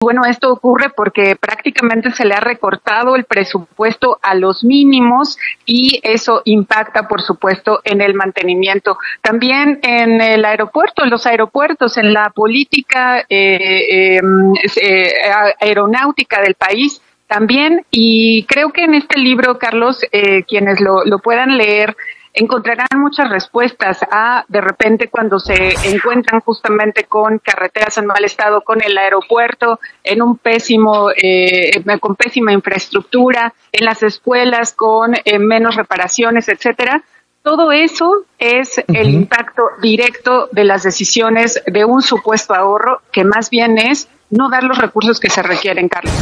Bueno, esto ocurre porque prácticamente se le ha recortado el presupuesto a los mínimos y eso impacta, por supuesto, en el mantenimiento. También en el aeropuerto, en los aeropuertos, en la política aeronáutica del país también. Y creo que en este libro, Carlos, quienes lo puedan leer, encontrarán muchas respuestas a, de repente, cuando se encuentran justamente con carreteras en mal estado, con el aeropuerto en un con pésima infraestructura, en las escuelas con menos reparaciones, etcétera. Todo eso es el impacto directo de las decisiones de un supuesto ahorro, que más bien es no dar los recursos que se requieren, Carlos.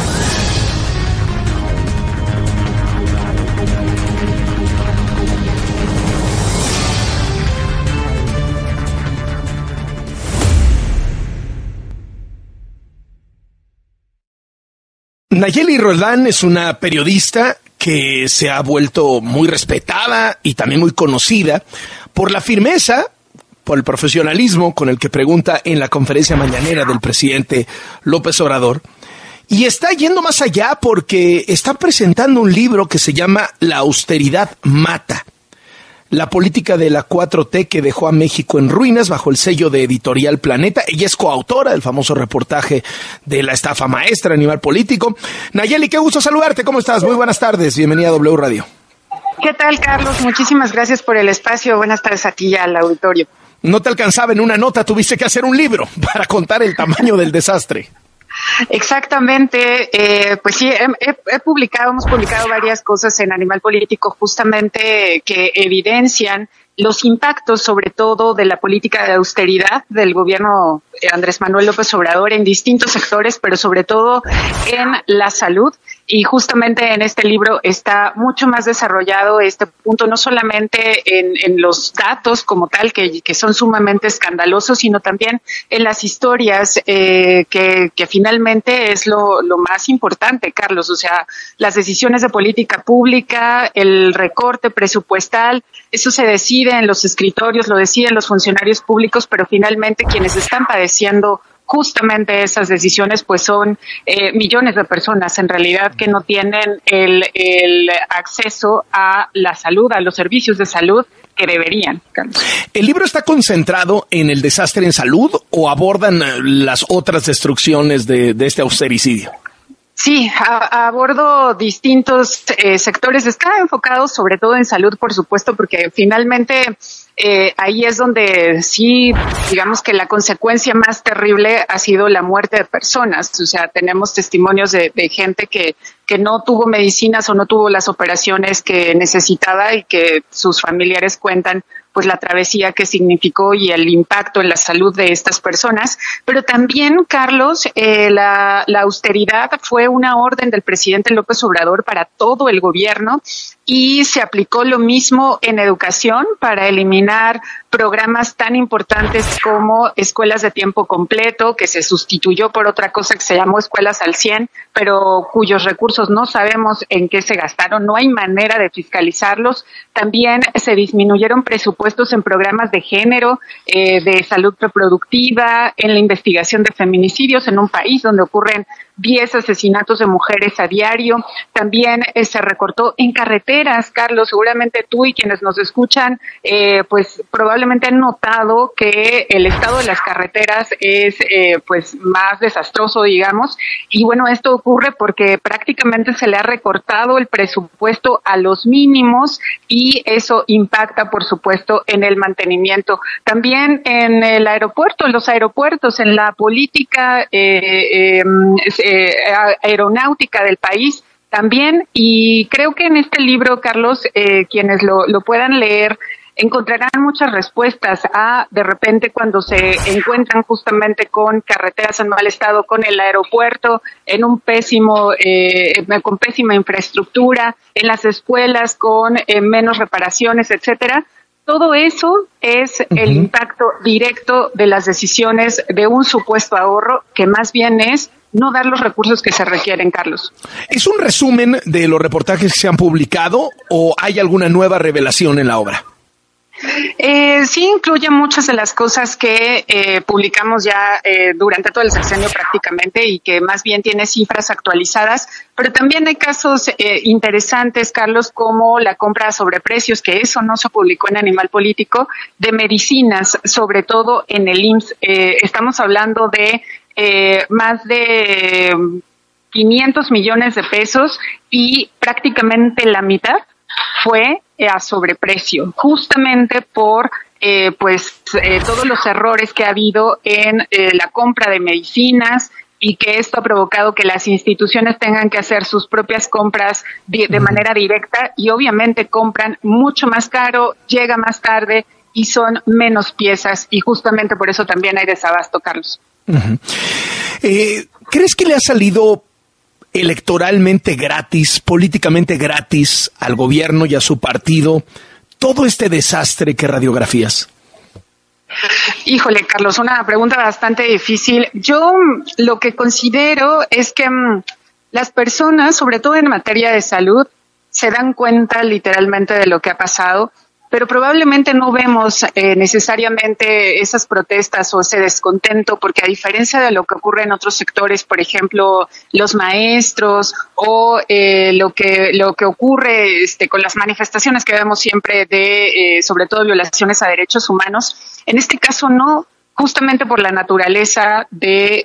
Nayeli Roldán es una periodista que se ha vuelto muy respetada y también muy conocida por la firmeza, por el profesionalismo con el que pregunta en la conferencia mañanera del presidente López Obrador. Y está yendo más allá porque está presentando un libro que se llama La austeridad mata. La política de la 4T que dejó a México en ruinas, bajo el sello de Editorial Planeta. Ella es coautora del famoso reportaje de la estafa maestra a nivel político. Nayeli, qué gusto saludarte. ¿Cómo estás? Muy buenas tardes. Bienvenida a W Radio. ¿Qué tal, Carlos? Muchísimas gracias por el espacio. Buenas tardes a ti y al auditorio. No te alcanzaba en una nota, tuviste que hacer un libro para contar el tamaño del desastre. Exactamente, pues sí, hemos publicado varias cosas en Animal Político justamente que evidencian los impactos, sobre todo, de la política de austeridad del gobierno Andrés Manuel López Obrador en distintos sectores, pero sobre todo en la salud. Y justamente en este libro está mucho más desarrollado este punto, no solamente en los datos como tal, que son sumamente escandalosos, sino también en las historias que finalmente es lo más importante, Carlos. O sea, las decisiones de política pública, el recorte presupuestal, eso se decide en los escritorios, lo deciden los funcionarios públicos, pero finalmente quienes están padeciendo justamente esas decisiones pues son millones de personas en realidad que no tienen el acceso a la salud, a los servicios de salud que deberían. ¿El libro está concentrado en el desastre en salud o abordan las otras destrucciones de este austericidio? Sí, abordo distintos sectores. Está enfocado sobre todo en salud, por supuesto, porque finalmente ahí es donde sí, digamos que la consecuencia más terrible ha sido la muerte de personas. O sea, tenemos testimonios de gente que no tuvo medicinas o no tuvo las operaciones que necesitaba y que sus familiares cuentan pues la travesía que significó y el impacto en la salud de estas personas. Pero también, Carlos, la austeridad fue una orden del presidente López Obrador para todo el gobierno y se aplicó lo mismo en educación para eliminar programas tan importantes como escuelas de tiempo completo, que se sustituyó por otra cosa que se llamó escuelas al 100, pero cuyos recursos no sabemos en qué se gastaron, no hay manera de fiscalizarlos. También se disminuyeron presupuestos en programas de género, de salud reproductiva, en la investigación de feminicidios en un país donde ocurren 10 asesinatos de mujeres a diario. También se recortó en carreteras, Carlos. Seguramente tú y quienes nos escuchan, pues probablemente han notado que el estado de las carreteras es pues más desastroso, digamos. Y bueno, esto ocurre porque prácticamente se le ha recortado el presupuesto a los mínimos y eso impacta, por supuesto, en el mantenimiento. También en el aeropuerto, en los aeropuertos, en la política aeronáutica del país también. Y creo que en este libro, Carlos, quienes lo puedan leer, encontrarán muchas respuestas a, de repente, cuando se encuentran justamente con carreteras en mal estado, con el aeropuerto en un con pésima infraestructura, en las escuelas con menos reparaciones, etcétera. Todo eso es el impacto directo de las decisiones de un supuesto ahorro, que más bien es no dar los recursos que se requieren, Carlos. ¿Es un resumen de los reportajes que se han publicado o hay alguna nueva revelación en la obra? Sí incluye muchas de las cosas que publicamos ya durante todo el sexenio prácticamente y que más bien tiene cifras actualizadas, pero también hay casos interesantes, Carlos, como la compra a sobreprecios, que eso no se publicó en Animal Político, de medicinas, sobre todo en el IMSS. Estamos hablando de más de 500 millones de pesos y prácticamente la mitad fue a sobreprecio, justamente por todos los errores que ha habido en la compra de medicinas y que esto ha provocado que las instituciones tengan que hacer sus propias compras de manera directa y obviamente compran mucho más caro, llega más tarde y son menos piezas y justamente por eso también hay desabasto, Carlos. Uh-huh. ¿Crees que le ha salido electoralmente gratis, políticamente gratis al gobierno y a su partido todo este desastre que radiografías? Híjole, Carlos, una pregunta bastante difícil. Yo lo que considero es que las personas, sobre todo en materia de salud, se dan cuenta literalmente de lo que ha pasado, pero probablemente no vemos necesariamente esas protestas o ese descontento, porque a diferencia de lo que ocurre en otros sectores, por ejemplo, los maestros o lo que ocurre con las manifestaciones que vemos siempre de, sobre todo, violaciones a derechos humanos, en este caso no. Justamente por la naturaleza de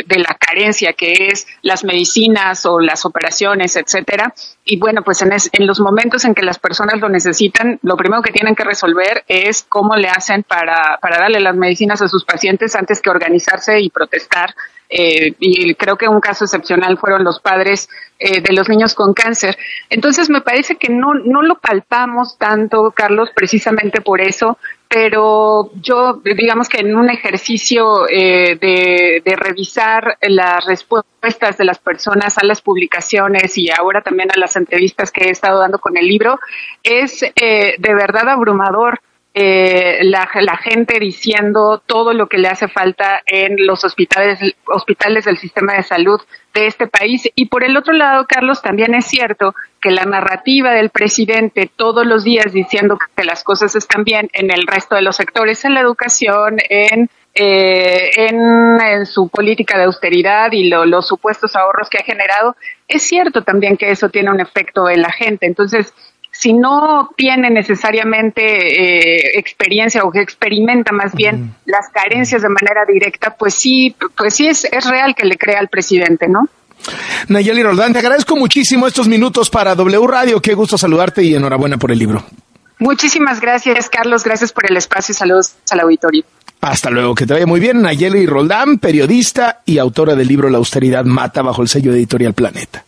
la carencia que es las medicinas o las operaciones, etcétera. Y bueno, pues en los momentos en que las personas lo necesitan, lo primero que tienen que resolver es cómo le hacen para darle las medicinas a sus pacientes antes que organizarse y protestar. Y creo que un caso excepcional fueron los padres de los niños con cáncer. Entonces me parece que no lo palpamos tanto, Carlos, precisamente por eso. Pero yo, digamos que en un ejercicio de revisar las respuestas de las personas a las publicaciones y ahora también a las entrevistas que he estado dando con el libro, es de verdad abrumador la gente diciendo todo lo que le hace falta en los hospitales del sistema de salud de este país. Y por el otro lado, Carlos, también es cierto que la narrativa del presidente todos los días diciendo que las cosas están bien en el resto de los sectores, en la educación, en su política de austeridad y los supuestos ahorros que ha generado, es cierto también que eso tiene un efecto en la gente. Entonces, si no tiene necesariamente experiencia o que experimenta más bien las carencias de manera directa, pues sí es real que le crea al presidente, ¿no? Nayeli Roldán, te agradezco muchísimo estos minutos para W Radio. Qué gusto saludarte y enhorabuena por el libro. Muchísimas gracias, Carlos. Gracias por el espacio y saludos al auditorio. Hasta luego, que te vaya muy bien. Nayeli Roldán, periodista y autora del libro La austeridad mata, bajo el sello de Editorial Planeta.